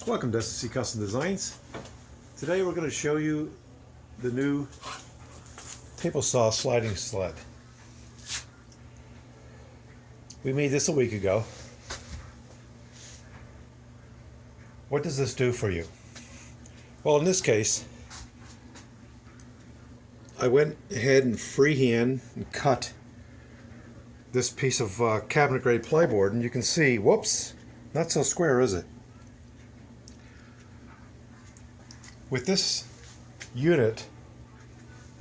Welcome to SC Custom Designs. Today we're going to show you the new table saw sliding sled. We made this a week ago. What does this do for you? Well, in this case, I went ahead and freehand and cut this piece of cabinet grade plyboard, and you can see, whoops, not so square, is it? With this unit,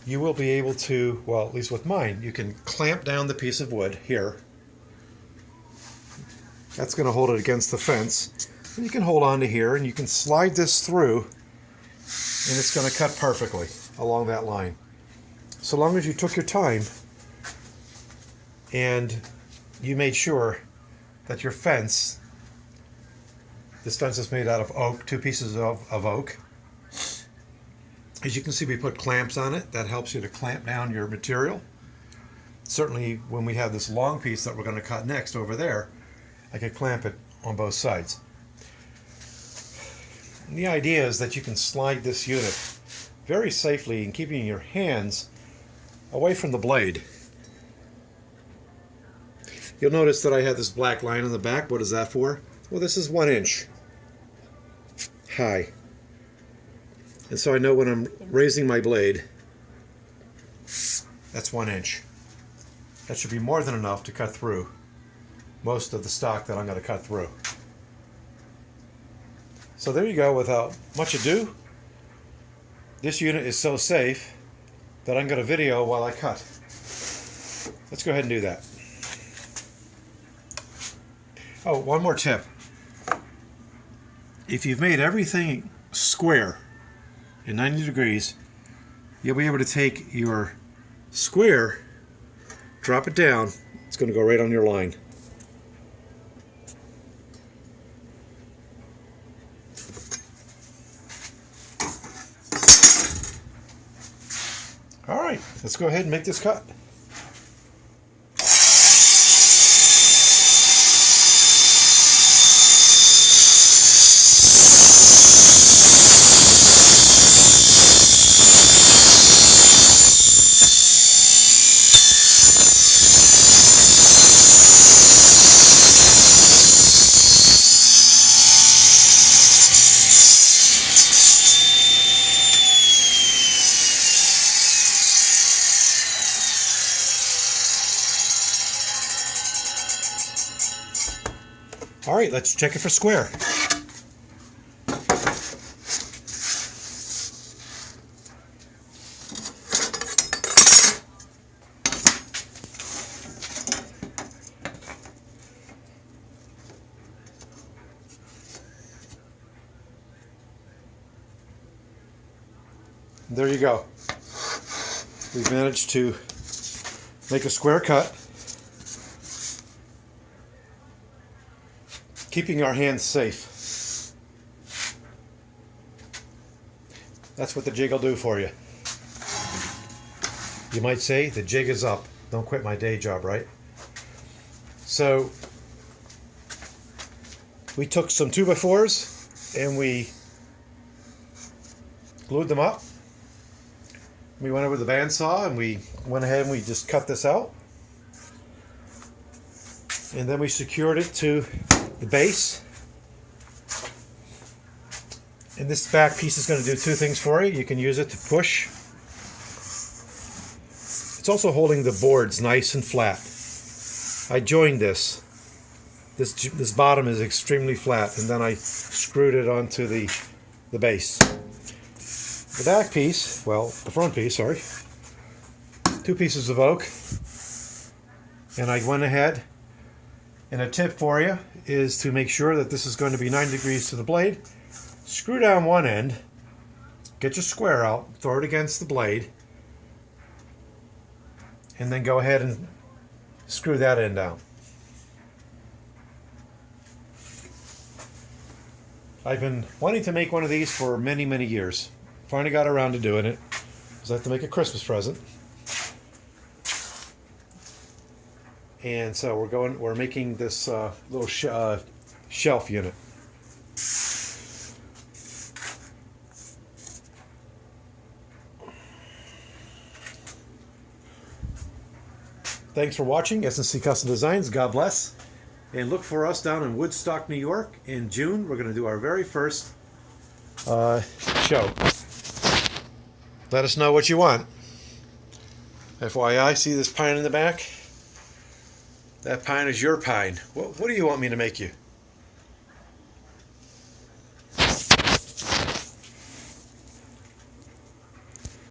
you will be able to, well, at least with mine, you can clamp down the piece of wood here. That's going to hold it against the fence. And you can hold on to here, and you can slide this through, and it's going to cut perfectly along that line. So long as you took your time and you made sure that your fence, this fence is made out of oak, two pieces of oak. As you can see, we put clamps on it. That helps you to clamp down your material. Certainly when we have this long piece that we're going to cut next over there, I can clamp it on both sides. And the idea is that you can slide this unit very safely in keeping your hands away from the blade. You'll notice that I have this black line on the back. What is that for? Well, this is 1 inch high. And so I know when I'm raising my blade, that's 1 inch. That should be more than enough to cut through most of the stock that I'm going to cut through. So there you go. Without much ado, this unit is so safe that I'm going to video while I cut. Let's go ahead and do that. Oh, one more tip. If you've made everything square in 90 degrees, you'll be able to take your square, drop it down, it's going to go right on your line. Alright, let's go ahead and make this cut. All right, let's check it for square. There you go. We've managed to make a square cut, keeping our hands safe. That's what the jig will do for you. You might say, the jig is up. Don't quit my day job, right? So, we took some 2x4s and we glued them up. We went over the bandsaw and we went ahead and we just cut this out. And then we secured it to the base. And this back piece is going to do two things for you. You can use it to push. It's also holding the boards nice and flat. I joined this. This bottom is extremely flat, and then I screwed it onto the base. The back piece, well, the front piece, sorry, two pieces of oak. And I went ahead, and a tip for you is to make sure that this is going to be 90 degrees to the blade. Screw down one end, get your square out, throw it against the blade, and then go ahead and screw that end down. I've been wanting to make one of these for many, many years. Finally got around to doing it, because I have to make a Christmas present. And so we're making this little shelf unit. Thanks for watching S&C Custom Designs. God bless. And look for us down in Woodstock, New York. In June, we're going to do our very first show. Let us know what you want. FYI, see this pine in the back? That pine is your pine. What do you want me to make you?